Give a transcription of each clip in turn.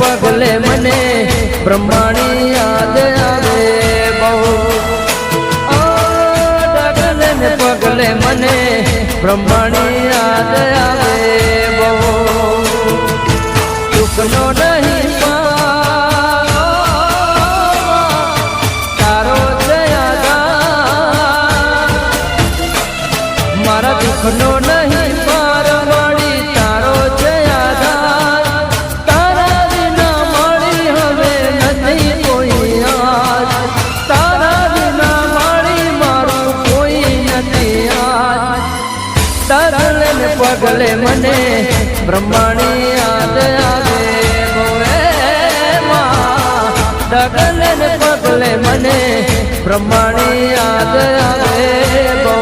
પગલે મને બ્રહ્માણી યાદ આવે બહુ ડગલે ને પગલે મને બ્રહ્માણી યાદ આવે બહુ દુઃખનો નહીં તારો જયાદાર મારા દુઃખનો નહીં પાર મળી તારો જયાદાર તારા વિના મળી હવે નથી કોઈ યાદ તારા વિના મળી મારું કોઈ નથી યાદ ડગલે ને પગલે મને બ્રહ્માણી યાદ આવે ડગલે ને પગલે મને બ્રહ્માણી યાદ આવે બહુ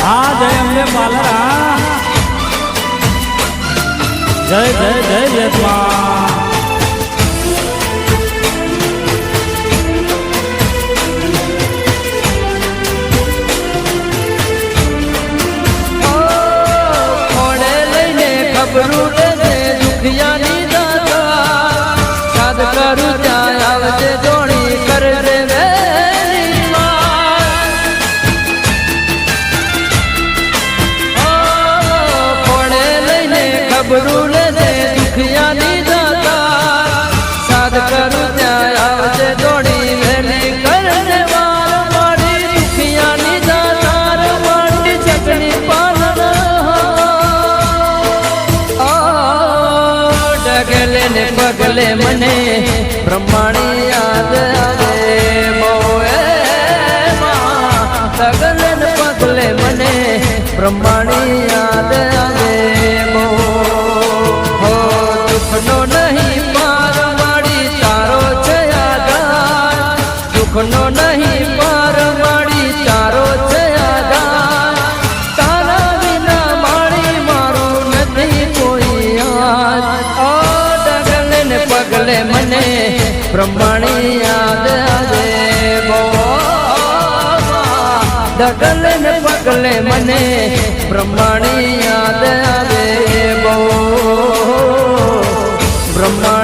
હા જય અંબે પાલરા જય જય જય જય મા ખબરું લેજે દુખિયાની દાતા યાદ કરું ત્યાં આવજે જોણી કરજે વેરી કોણે લઈને ખબરું લેજે દુખિયાની દાતા યાદ કરું ત્યાં આવજે જોણી વેરી કરજે વાર મારી દુખિયાની દાતા મારી ચટણી ડગલે ને પગલે મને બ્રહ્માણી યાદ આવે બહુ ડગલે ને પગલે મને બ્રહ્માણી યાદ આવે બહુ હો દુઃખનો નહીં પાર માડી તારો છે આધાર દુઃખનો નહીં પાર માડી તારો છે આધાર તારા વિના માડી મારું નથી કોઈ યાદ પગલે મને બ્રહ્માણી યાદ આવે બહુ ડગલે ને પગલે મને બ્રહ્માણી યાદ આવે બહુ બ્રહ્મા